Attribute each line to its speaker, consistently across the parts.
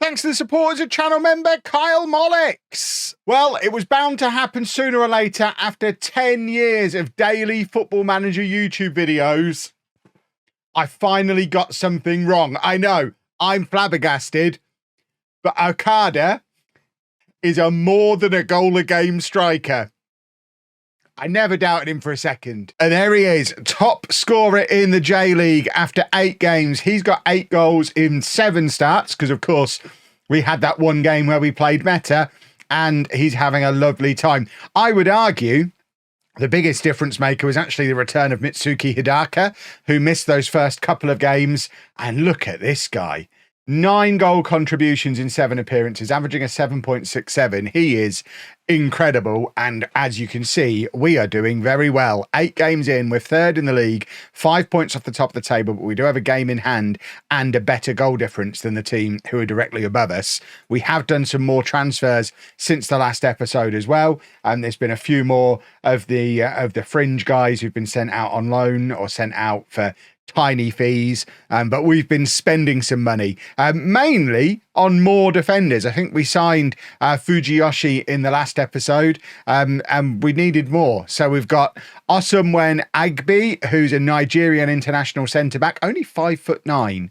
Speaker 1: Thanks to the support as a channel member, Kyle Mollix. Well, it was bound to happen sooner or later after 10 years of daily Football Manager YouTube videos. I finally got something wrong. I know, I'm flabbergasted, but Okada is a more than a goal a game striker. I never doubted him for a second. And there he is, top scorer in the J-League after 8 games. He's got 8 goals in 7 starts, because of course we had that one game where we played meta, and he's having a lovely time. I would argue the biggest difference maker was actually the return of Mitsuki Hidaka, who missed those first couple of games. And look at this guy. 9 goal contributions in 7 appearances, averaging a 7.67. He is incredible. And as you can see, we are doing very well. 8 games in, we're 3rd in the league, 5 points off the top of the table, but we do have a game in hand and a better goal difference than the team who are directly above us. We have done some more transfers since the last episode as well. And there's been a few more of the fringe guys who've been sent out on loan or sent out for tiny fees, but we've been spending some money, mainly on more defenders. I think we signed Fujiyoshi in the last episode, and we needed more. So we've got Osumwen Agbe, who's a Nigerian international centre-back, only 5'9",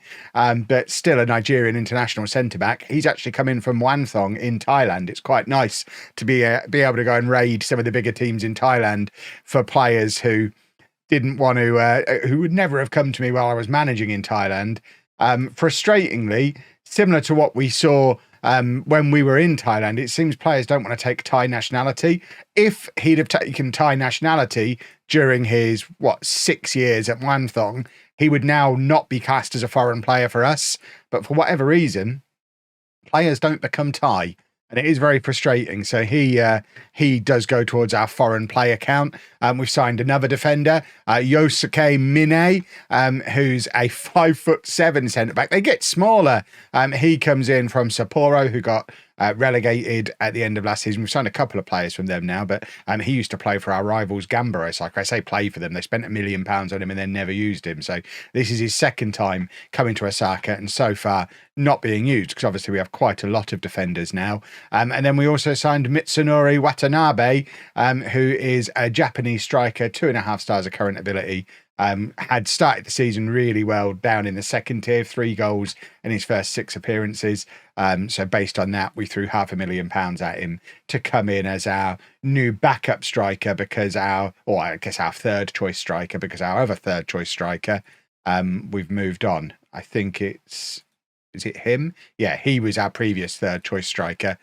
Speaker 1: but still a Nigerian international centre-back. He's actually come in from Wanthong in Thailand. It's quite nice to be able to go and raid some of the bigger teams in Thailand for players who didn't want to, who would never have come to me while I was managing in Thailand. Frustratingly, similar to what we saw when we were in Thailand, it seems players don't want to take Thai nationality. If he'd have taken Thai nationality during his, 6 years at Wanthong, he would now not be cast as a foreign player for us. But for whatever reason, players don't become Thai. And it is very frustrating. So he does go towards our foreign player count. We've signed another defender, Yosuke Mine, who's a 5'7" centre-back. They get smaller. He comes in from Sapporo, who got relegated at the end of last season. We've signed a couple of players from them now, but he used to play for our rivals Gambara. So like I say, play for them. They spent £1 million on him and then never used him. So this is his second time coming to Osaka, and so far not being used, because obviously we have quite a lot of defenders now. And then we also signed Mitsunori Watanabe, who is a Japanese striker, 2.5 stars of current ability. Had started the season really well down in the second tier, 3 goals in his first 6 appearances. So based on that, we threw £500,000 at him to come in as our new backup striker, because our third choice striker, because our other third choice striker, we've moved on. I think is it him? Yeah, he was our previous third choice striker.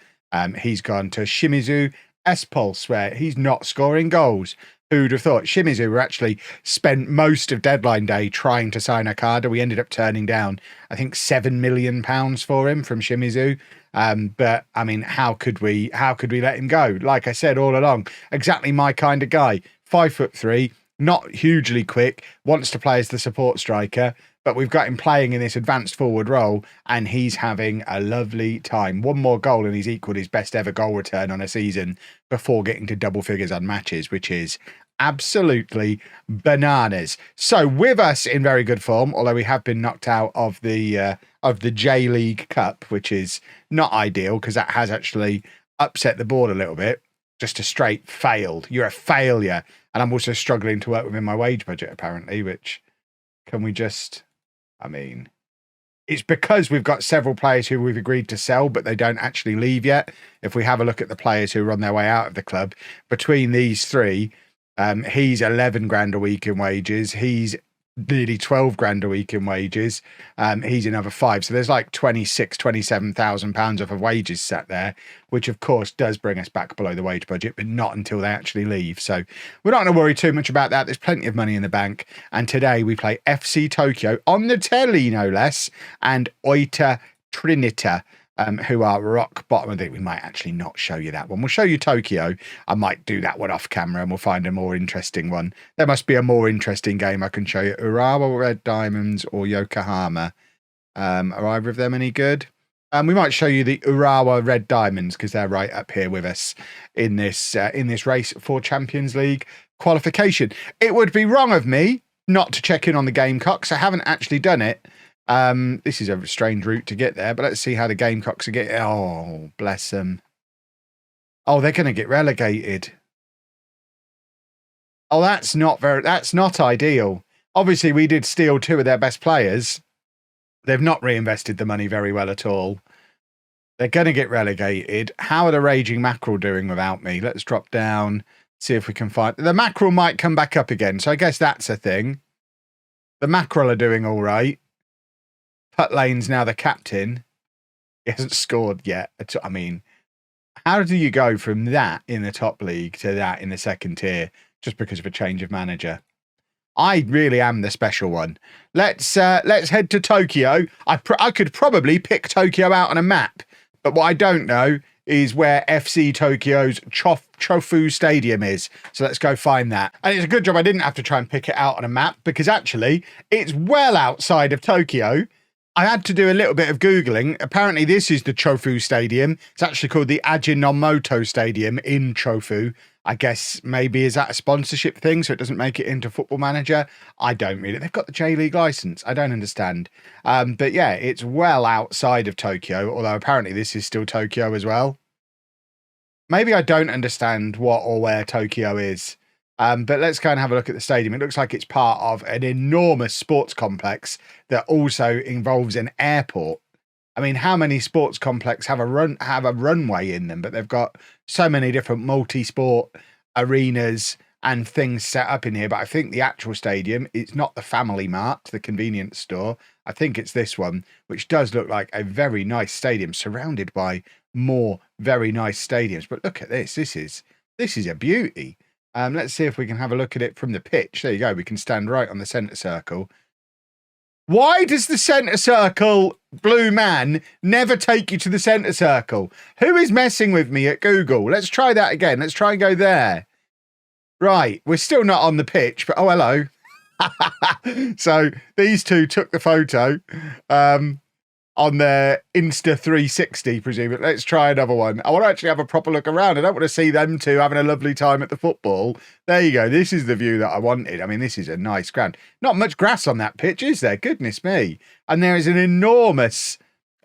Speaker 1: He's gone to Shimizu S-Pulse, where he's not scoring goals. Who'd have thought? Shimizu actually spent most of deadline day trying to sign Okada. We ended up turning down, I think, £7 million for him from Shimizu. But I mean, how could we let him go? Like I said all along, exactly my kind of guy. 5'3", not hugely quick, wants to play as the support striker, but we've got him playing in this advanced forward role, and he's having a lovely time. 1 more goal and he's equaled his best ever goal return on a season before getting to double figures on matches, which is absolutely bananas. So with us in very good form, although we have been knocked out of the J-League Cup, which is not ideal because that has actually upset the board a little bit. Just a straight failed. You're a failure. And I'm also struggling to work within my wage budget, apparently, which can we just... I mean, it's because we've got several players who we've agreed to sell, but they don't actually leave yet. If we have a look at the players who are on their way out of the club, between these 3, he's 11 grand a week in wages. He's nearly 12 grand a week in wages. He's another 5. So there's like 27,000 pounds off of wages sat there, which of course does bring us back below the wage budget, but not until they actually leave. So we're not going to worry too much about that. There's plenty of money in the bank. And today we play FC Tokyo on the telly, no less, and Oita Trinita, who are rock bottom. I think we might actually not show you that one. We'll show you Tokyo. I might do that one off camera and we'll find a more interesting one. There must be a more interesting game I can show you. Urawa Red Diamonds or Yokohama. Are either of them any good? We might show you the Urawa Red Diamonds because they're right up here with us in this race for Champions League qualification. It would be wrong of me not to check in on the Gamecocks. I haven't actually done it. This is a strange route to get there, but let's see how the Gamecocks are getting. Oh, bless them. Oh, they're going to get relegated. Oh, that's not ideal. Obviously, we did steal 2 of their best players. They've not reinvested the money very well at all. They're going to get relegated. How are the Raging Mackerel doing without me? Let's drop down, see if we can find... The Mackerel might come back up again, so I guess that's a thing. The Mackerel are doing all right. Putt Lane's now the captain. He hasn't scored yet. I mean, how do you go from that in the top league to that in the second tier just because of a change of manager? I really am the special one. Let's head to Tokyo. I could probably pick Tokyo out on a map, but what I don't know is where FC Tokyo's Chofu Stadium is. So let's go find that. And it's a good job I didn't have to try and pick it out on a map, because actually it's well outside of Tokyo. I had to do a little bit of Googling. Apparently this is the Chofu Stadium. It's actually called the Ajinomoto Stadium in Chofu. I guess maybe is that a sponsorship thing so it doesn't make it into Football Manager? I don't really. They've got the J-League license. I don't understand. But yeah, it's well outside of Tokyo, although apparently this is still Tokyo as well. Maybe I don't understand what or where Tokyo is. But let's go and have a look at the stadium. It looks like it's part of an enormous sports complex that also involves an airport. I mean, how many sports complexes have a runway in them? But they've got so many different multi-sport arenas and things set up in here. But I think the actual stadium, it's not the Family Mart, the convenience store. I think it's this one, which does look like a very nice stadium surrounded by more very nice stadiums. But look at this. This is a beauty. Let's see if we can have a look at it from the pitch. There you go. We can stand right on the centre circle. Why does the centre circle blue man never take you to the centre circle? Who is messing with me at Google? Let's try that again. Let's try and go there. Right. We're still not on the pitch, but oh, hello. So these two took the photo on their Insta 360, presumably. Let's try another one. I want to actually have a proper look around. I don't want to see them two having a lovely time at the football. There you go. This is the view that I wanted. I mean, this is a nice ground. Not much grass on that pitch, is there? Goodness me. And there is an enormous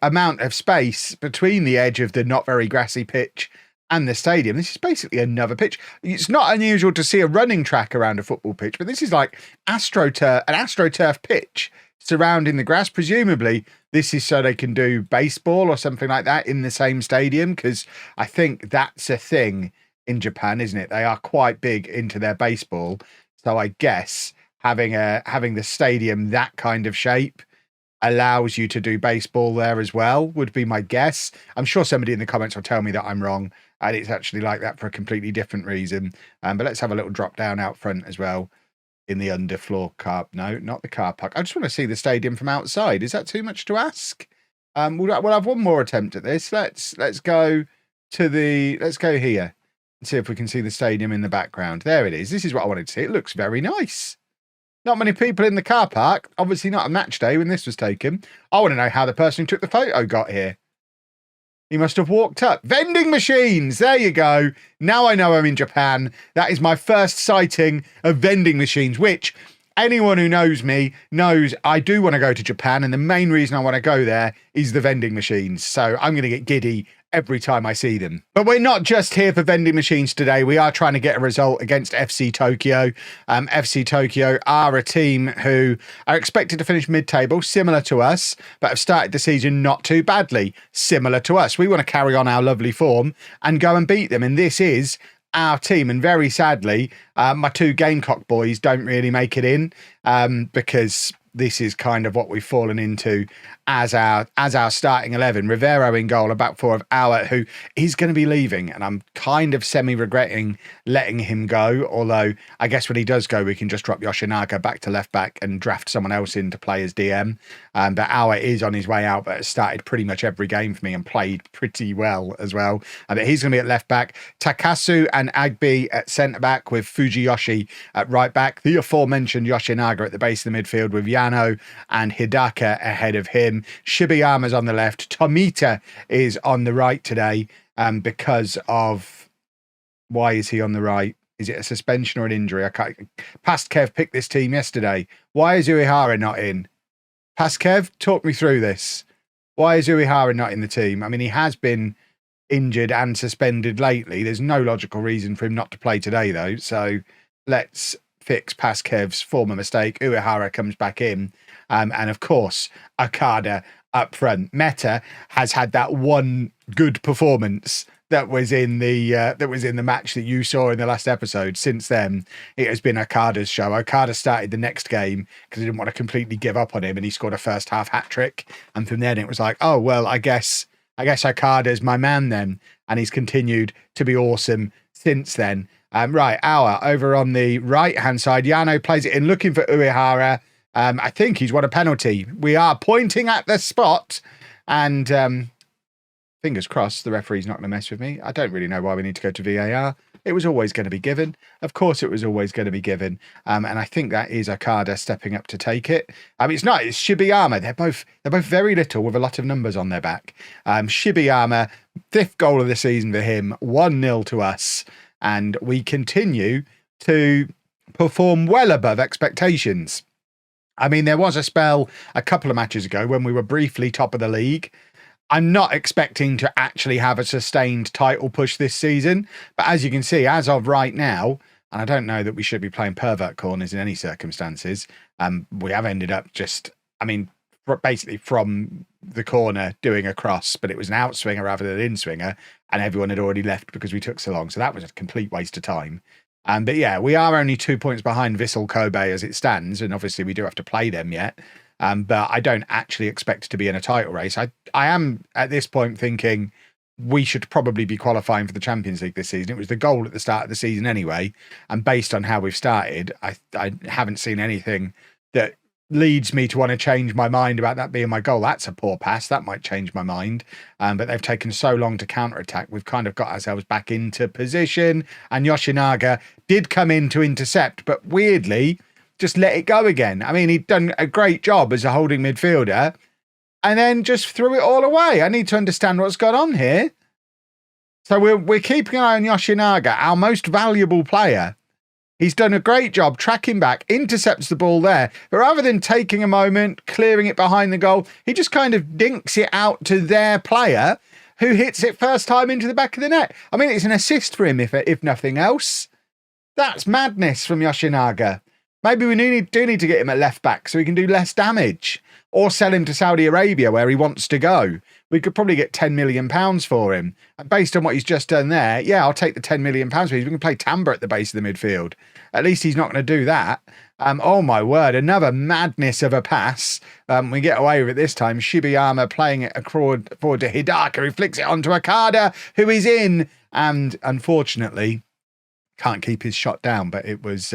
Speaker 1: amount of space between the edge of the not very grassy pitch and the stadium. This is basically another pitch. It's not unusual to see a running track around a football pitch, but this is like an AstroTurf pitch surrounding the grass. Presumably this is so they can do baseball or something like that in the same stadium, because I think that's a thing in Japan, isn't it? They are quite big into their baseball. So I guess having the stadium that kind of shape allows you to do baseball there as well, would be my guess. I'm sure somebody in the comments will tell me that I'm wrong and it's actually like that for a completely different reason. But let's have a little drop down out front as well. In the underfloor car, no, not the car park. I just want to see the stadium from outside. Is that too much to ask? We'll have one more attempt at this. Let's go here and see if we can see the stadium in the background. There it is. This is what I wanted to see. It looks very nice. Not many people in the car park. Obviously not a match day when this was taken. I want to know how the person who took the photo got here. He must have walked up. Vending machines. There you go. Now I know I'm in Japan. That is my first sighting of vending machines, which anyone who knows me knows I do want to go to Japan. And the main reason I want to go there is the vending machines. So I'm going to get giddy every time I see them. But we're not just here for vending machines today. We are trying to get a result against FC Tokyo. FC Tokyo are a team who are expected to finish mid-table, similar to us, but have started the season not too badly, similar to us. We want to carry on our lovely form and go and beat them. And this is our team. And very sadly, my two Gamecock boys don't really make it in because this is kind of what we've fallen into as our starting 11. Rivero in goal, a back four of Auer, who is going to be leaving, and I'm kind of semi-regretting letting him go, although I guess when he does go, we can just drop Yoshinaga back to left back and draft someone else in to play as DM. But Auer is on his way out, but has started pretty much every game for me and played pretty well as well. But he's going to be at left back. Takasu and Agbe at centre back, with Fujiyoshi at right back. The aforementioned Yoshinaga at the base of the midfield, with Yano and Hidaka ahead of him. Shibayama's on the left. Tomita is on the right today because of... Why is he on the right? Is it a suspension or an injury? I can't... Past Kev picked this team yesterday. Why is Uehara not in? Paskev, talk me through this. Why is Uehara not in the team? I mean, he has been injured and suspended lately. There's no logical reason for him not to play today, though. So let's fix Paskev's former mistake. Uehara comes back in. And of course, Okada up front. Meta has had that one good performance that was in the match that you saw in the last episode. Since then, it has been Okada's show. Okada started the next game because he didn't want to completely give up on him, and he scored a first half hat trick. And from then, it was like, oh well, I guess Okada's my man then, and he's continued to be awesome since then. Right, over on the right hand side, Yano plays it in, looking for Uehara. I think he's won a penalty. We are pointing at the spot, and fingers crossed the referee's not going to mess with me. I don't really know why we need to go to VAR. It was always going to be given. Of course it was always going to be given. And I think that is Okada stepping up to take it. It's not. It's Shibayama. They're both very little with a lot of numbers on their back. Shibayama, 5th goal of the season for him, 1-0 to us. And we continue to perform well above expectations. I mean, there was a spell a couple of matches ago when we were briefly top of the league. I'm not expecting to actually have a sustained title push this season. But as you can see, as of right now, and I don't know that we should be playing pervert corners in any circumstances, we have ended up basically from the corner doing a cross, but it was an outswinger rather than an in-swinger, and everyone had already left because we took so long. So that was a complete waste of time. But yeah, we are only 2 points behind Vissel Kobe as it stands, and obviously we do have to play them yet. But I don't actually expect to be in a title race. I am at this point thinking we should probably be qualifying for the Champions League this season. It was the goal at the start of the season anyway. And based on how we've started, I haven't seen anything that leads me to want to change my mind about that being my goal. That's a poor pass. That might change my mind. But they've taken so long to counterattack. We've kind of got ourselves back into position. And Yoshinaga did come in to intercept, but weirdly just let it go again. I mean, he'd done a great job as a holding midfielder and then just threw it all away. I need to understand what's gone on here. So we're keeping an eye on Yoshinaga, our most valuable player. He's done a great job tracking back, intercepts the ball there. But rather than taking a moment, clearing it behind the goal, he just kind of dinks it out to their player who hits it first time into the back of the net. I mean, it's an assist for him, if nothing else. That's madness from Yoshinaga. Maybe we do need to get him at left back so he can do less damage, or sell him to Saudi Arabia where he wants to go. We could probably get £10 million for him. And based on what he's just done there, yeah, I'll take the £10 million for him. We can play Tamba at the base of the midfield. At least he's not going to do that. Oh my word, another madness of a pass. We get away with it this time. Shibayama playing it forward to Hidaka, who flicks it onto Okada, who is in. And unfortunately, can't keep his shot down, but it was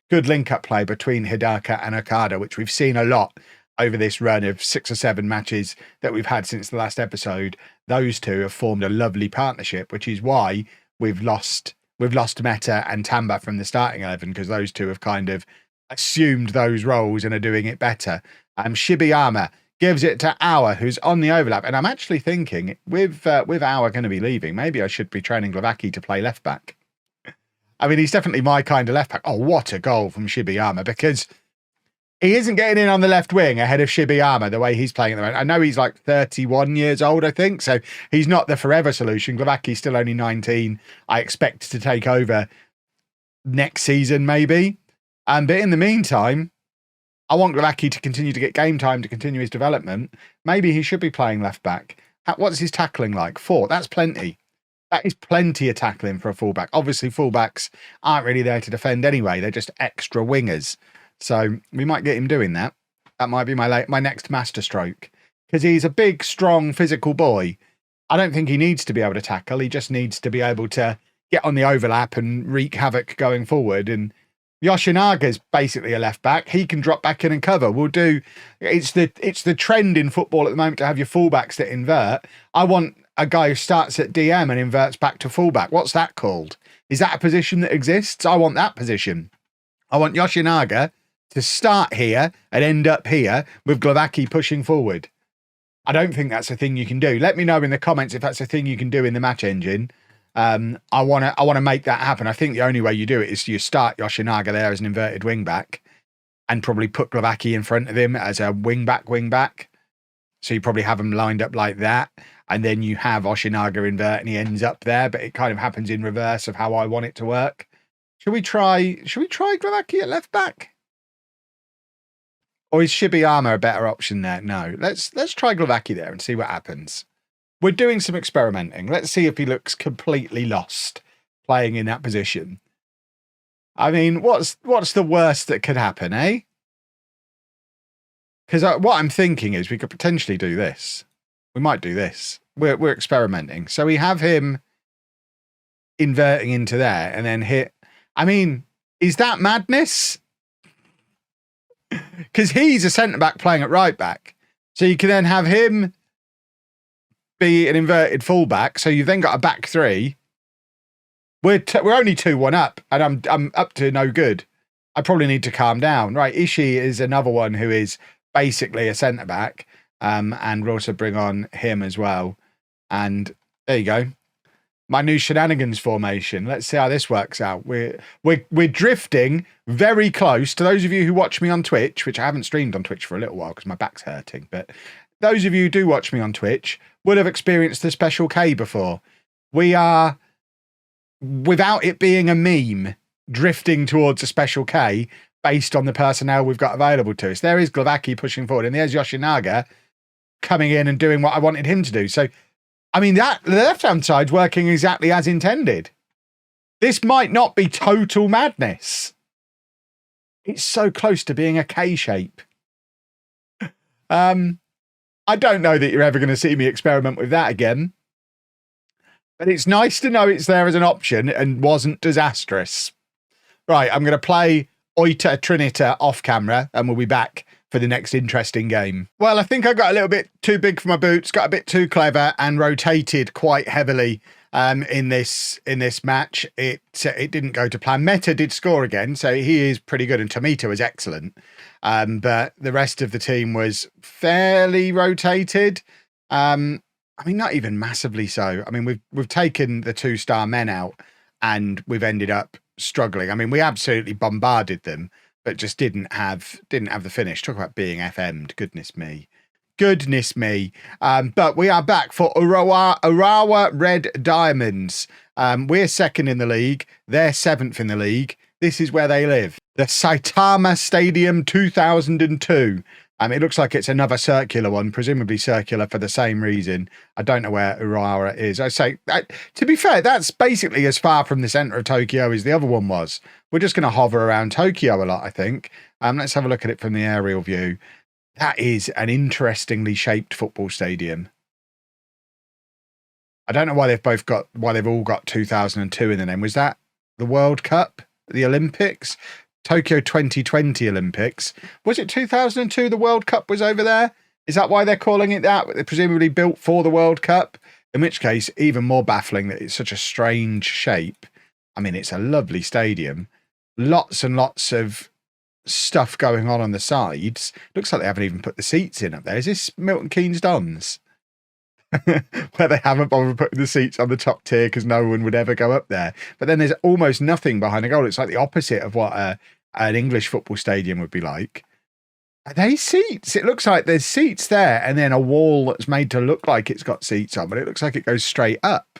Speaker 1: good link-up play between Hidaka and Okada, which we've seen a lot over this run of 6 or 7 matches that we've had since the last episode. Those two have formed a lovely partnership, which is why we've lost Meta and Tamba from the starting 11, because those two have kind of assumed those roles and are doing it better. Shibayama gives it to Awa, who's on the overlap, and I'm actually thinking with Awa going to be leaving, maybe I should be training Glavaki to play left back. I mean, he's definitely my kind of left back. Oh, what a goal from Shibayama, because he isn't getting in on the left wing ahead of Shibayama the way he's playing at the moment. I know he's like 31 years old, I think, so he's not the forever solution. Glavaki's still only 19. I expect to take over next season, maybe. But in the meantime, I want Glavaki to continue to get game time, to continue his development. Maybe he should be playing left back. What's his tackling like? 4. That's plenty. That is plenty of tackling for a fullback. Obviously, fullbacks aren't really there to defend anyway. They're just extra wingers. So we might get him doing that. That might be my next masterstroke, because he's a big, strong, physical boy. I don't think he needs to be able to tackle. He just needs to be able to get on the overlap and wreak havoc going forward. And Yoshinaga's basically a left back. He can drop back in and cover. It's the trend in football at the moment to have your fullbacks that invert. I want a guy who starts at DM and inverts back to fullback. What's that called? Is that a position that exists? I want that position. I want Yoshinaga to start here and end up here with Glavaki pushing forward. I don't think that's a thing you can do. Let me know in the comments if that's a thing you can do in the match engine. I want to make that happen. I think the only way you do it is you start Yoshinaga there as an inverted wing back. and probably put Glavaki in front of him as a wing back. So you probably have him lined up like that. And then you have Oshinaga invert and he ends up there, but it kind of happens in reverse of how I want it to work. Should we try Glavaki at left back? Or is Shibayama a better option there? No. Let's try Glavaki there and see what happens. We're doing some experimenting. Let's see if he looks completely lost playing in that position. I mean, what's the worst that could happen, eh? Because what I'm thinking is we could potentially do this. We might do this. We're experimenting. So we have him inverting into there and then hit. I mean, is that madness? Because he's a centre-back playing at right-back. So you can then have him be an inverted full-back. So you've then got a back three. We're only 2-1 up, and I'm up to no good. I probably need to calm down. Right, Ishii is another one who is basically a centre-back, and we'll also bring on him as well. And there you go. My new shenanigans formation. Let's see how this works out. We're drifting very close. To those of you who watch me on Twitch, which I haven't streamed on Twitch for a little while because my back's hurting, but those of you who do watch me on Twitch would have experienced the Special K before. We are, without it being a meme, drifting towards a Special K based on the personnel we've got available to us. There is Glavaki pushing forward, and there's Yoshinaga coming in and doing what I wanted him to do. So, I mean, the left-hand side's working exactly as intended. This might not be total madness. It's so close to being a K shape. I don't know that you're ever going to see me experiment with that again. But it's nice to know it's there as an option and wasn't disastrous. Right, I'm going to play Oita Trinita off camera and we'll be back for the next interesting game. Well, I think I got a little bit too big for my boots, got a bit too clever and rotated quite heavily in this match. It didn't go to plan. Meta did score again, so he is pretty good, and Tomita was excellent. But the rest of the team was fairly rotated. I mean, not even massively so. I mean, we've taken the 2-star men out and we've ended up struggling. I mean, we absolutely bombarded them, but just didn't have the finish. Talk about being FM'd. Goodness me. But we are back for Urawa Red Diamonds. We're second in the league. They're 7th in the league. This is where they live. The Saitama Stadium 2002. It looks like it's another circular one, presumably circular for the same reason. I don't know where Urawa is. I say, to be fair, that's basically as far from the centre of Tokyo as the other one was. We're just going to hover around Tokyo a lot, I think. Let's have a look at it from the aerial view. That is an interestingly shaped football stadium. I don't know why they've all got 2002 in the name. Was that the World Cup, the Olympics? Tokyo 2020 Olympics. Was it 2002 the World Cup was over there? Is that why they're calling it that? They're presumably built for the World Cup? In which case, even more baffling that it's such a strange shape. I mean, it's a lovely stadium. Lots and lots of stuff going on the sides. Looks like they haven't even put the seats in up there. Is this Milton Keynes Dons? Where they haven't bothered putting the seats on the top tier because no one would ever go up there. But then there's almost nothing behind the goal. It's like the opposite of what an English football stadium would be like. Are they seats? It looks like there's seats there and then a wall that's made to look like it's got seats on, but it looks like it goes straight up.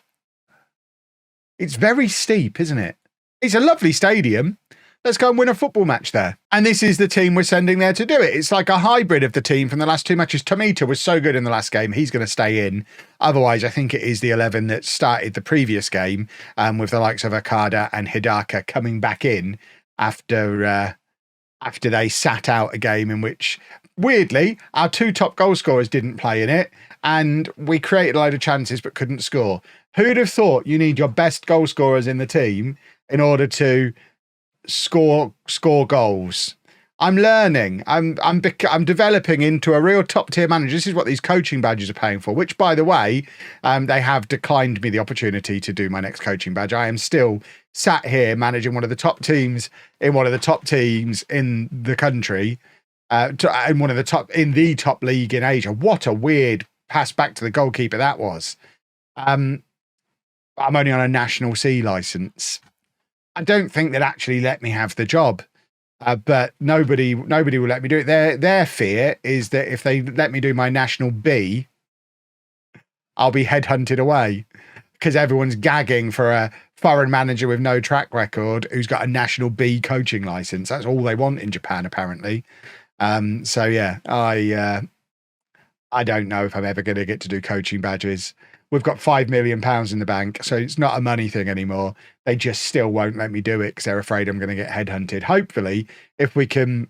Speaker 1: It's very steep, isn't it? It's a lovely stadium. Let's go and win a football match there. And this is the team we're sending there to do it. It's like a hybrid of the team from the last 2 matches. Tomita was so good in the last game. He's going to stay in. Otherwise, I think it is the 11 that started the previous game with the likes of Okada and Hidaka coming back in after they sat out a game in which, weirdly, our 2 top goal scorers didn't play in it. And we created a load of chances but couldn't score. Who'd have thought you need your best goal scorers in the team in order to score goals? I'm learning. I'm developing into a real top tier manager. This is what these coaching badges are paying for, which, by the way, they have declined me the opportunity to do my next coaching badge. I am still sat here managing one of the top teams in the country, and one of the top in the top league in Asia. What a weird pass back to the goalkeeper that was. I'm only on a National C license. I don't think they'd actually let me have the job. But nobody will let me do it. Their fear is that if they let me do my national B, I'll be headhunted away because everyone's gagging for a foreign manager with no track record who's got a national B coaching license. That's all they want in Japan, apparently. So yeah, I don't know if I'm ever going to get to do coaching badges. We've got £5 million in the bank, so it's not a money thing anymore. They just still won't let me do it because they're afraid I'm going to get headhunted. Hopefully, if we can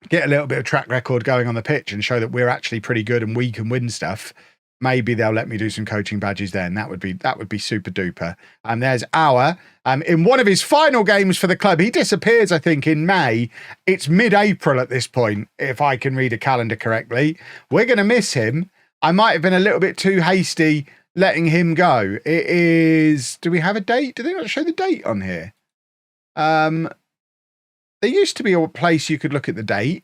Speaker 1: get a little bit of track record going on the pitch and show that we're actually pretty good and we can win stuff, maybe they'll let me do some coaching badges then. That would be super duper. And there's our in one of his final games for the club. He disappears, I think, in May. It's mid-April at this point, if I can read a calendar correctly. We're going to miss him. I might have been a little bit too hasty letting him go. It is. Do we have a date? Do they not show the date on here? There used to be a place you could look at the date.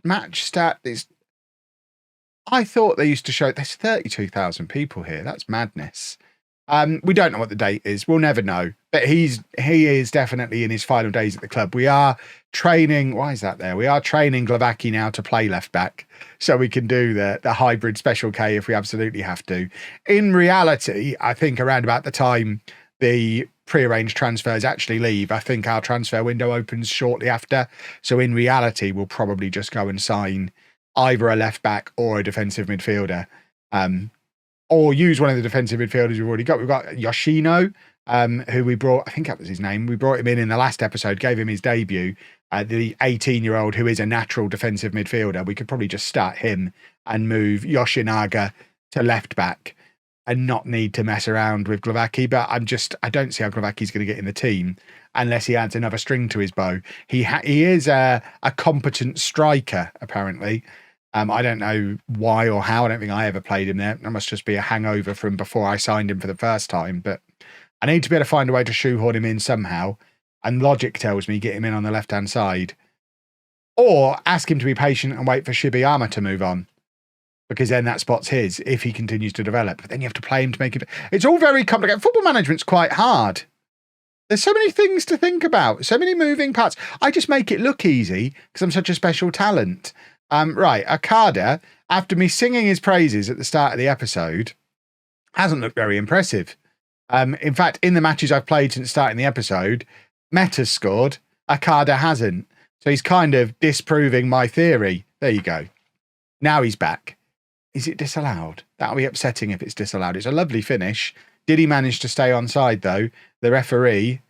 Speaker 1: Match stat is. I thought they used to show. There's 32,000 people here. That's madness. We don't know what the date is. We'll never know. But he is definitely in his final days at the club. We are training. Why is that there? We are training Glavaki now to play left back, so we can do the hybrid special K if we absolutely have to. In reality, I think around about the time the prearranged transfers actually leave, I think our transfer window opens shortly after. So in reality, we'll probably just go and sign either a left back or a defensive midfielder. Or use one of the defensive midfielders we've already got. We've got Yoshino, who we brought, I think that was his name. We brought him in the last episode, gave him his debut. The 18-year-old who is a natural defensive midfielder. We could probably just start him and move Yoshinaga to left back and not need to mess around with Glavaki. But I don't see how Glavaki's going to get in the team unless he adds another string to his bow. He is a competent striker, apparently. I don't know why or how. I don't think I ever played him there. That must just be a hangover from before I signed him for the first time. But I need to be able to find a way to shoehorn him in somehow. And logic tells me get him in on the left-hand side. Or ask him to be patient and wait for Shibayama to move on. Because then that spot's his if he continues to develop. But then you have to play him to make it. It's all very complicated. Football management's quite hard. There's so many things to think about. So many moving parts. I just make it look easy because I'm such a special talent. Right, Okada, after me singing his praises at the start of the episode, hasn't looked very impressive. In fact, in the matches I've played since starting the episode, Meta's scored, Okada hasn't. So he's kind of disproving my theory. There you go. Now he's back. Is it disallowed? That'll be upsetting if it's disallowed. It's a lovely finish. Did he manage to stay onside, though? The referee...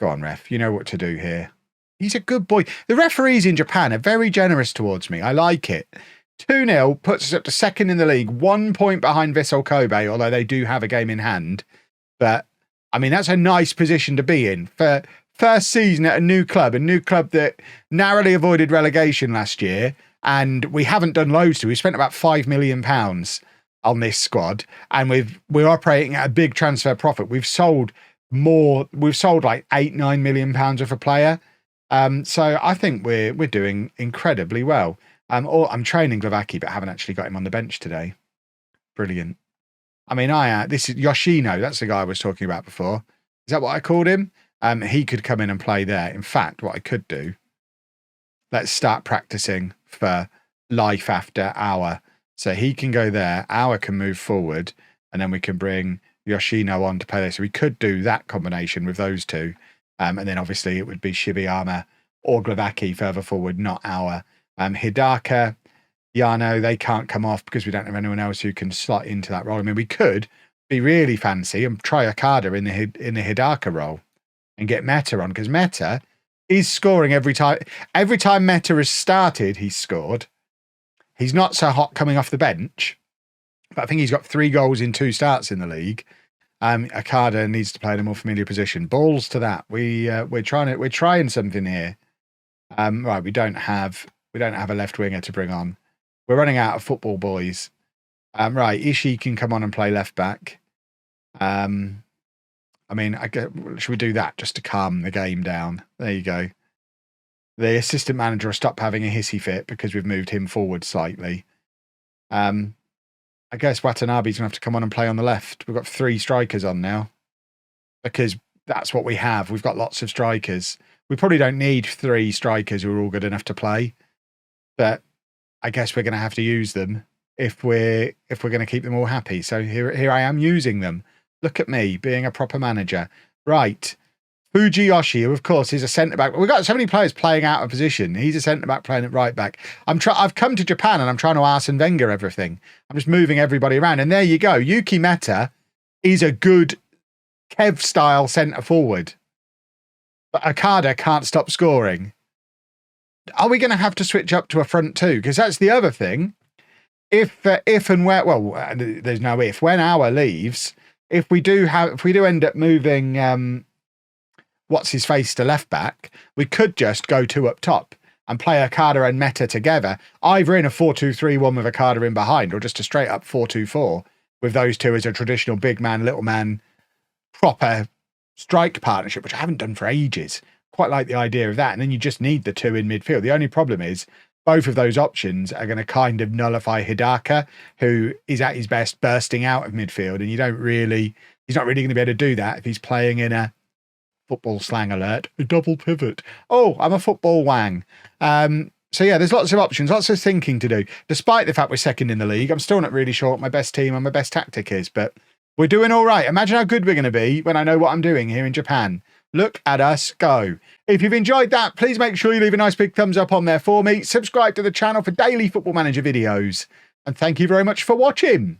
Speaker 1: Go on, ref. You know what to do here. He's a good boy. The referees in Japan are very generous towards me. I like it. 2-0 puts us up to second in the league, 1 point behind Vissel Kobe, although they do have a game in hand. But, I mean, that's a nice position to be in. For first season at a new club that narrowly avoided relegation last year, and we haven't done loads to. We spent about £5 million on this squad, and we're operating at a big transfer profit. We've sold like £8-9 million worth of player. So I think we're doing incredibly well. I'm training Glavaki, but haven't actually got him on the bench today. Brilliant. I mean, this is Yoshino. That's the guy I was talking about before. Is that what I called him? He could come in and play there. In fact, what I could do, let's start practicing for life after hour. So he can go there. Hour can move forward, and then we can bring Yoshino on to play there. So we could do that combination with those two. And then obviously it would be Shibayama or Glavaki further forward, not our Hidaka, Yano. They can't come off because we don't have anyone else who can slot into that role. I mean, we could be really fancy and try Okada in the Hidaka role and get Meta on, because Meta is scoring every time. Every time Meta has started, he's scored. He's not so hot coming off the bench, but I think he's got 3 goals in 2 starts in the league. Okada needs to play in a more familiar position. Balls to that. We're trying something here. Right, we don't have a left winger to bring on. We're running out of football, boys. Right, Ishii can come on and play left back. I mean, should we do that just to calm the game down? There you go. The assistant manager will stop having a hissy fit because we've moved him forward slightly. I guess Watanabe's going to have to come on and play on the left. We've got 3 strikers on now because that's what we have. We've got lots of strikers. We probably don't need 3 strikers who are all good enough to play, but I guess we're going to have to use them if we're going to keep them all happy. So here I am using them. Look at me being a proper manager. Right. Fujiyoshi, who of course is a centre-back. We've got so many players playing out of position. He's a centre-back playing at right-back. I've come to Japan and I'm trying to Arsene Wenger everything. I'm just moving everybody around. And there you go. Yuki Meta is a good Kev-style centre-forward. But Okada can't stop scoring. Are we going to have to switch up to a front two? Because that's the other thing. If and where, well, there's no if. When Auer leaves, if we do end up moving what's his face to left back, we could just go 2 up top and play Okada and Meta together, either in a 4-2-3-1 with Okada in behind, or just a straight up 4-2-4 with those two as a traditional big man, little man, proper strike partnership, which I haven't done for ages. Quite like the idea of that. And then you just need the 2 in midfield. The only problem is both of those options are going to kind of nullify Hidaka, who is at his best bursting out of midfield. And he's not really going to be able to do that if he's playing in a football slang alert, a double pivot. Oh, I'm a football wang. So yeah, there's lots of options, lots of thinking to do. Despite the fact we're second in the league, I'm still not really sure what my best team and my best tactic is, but we're doing all right. Imagine how good we're going to be when I know what I'm doing here in Japan. Look at us go. If you've enjoyed that, please make sure you leave a nice big thumbs up on there for me. Subscribe to the channel for daily Football Manager videos. And thank you very much for watching.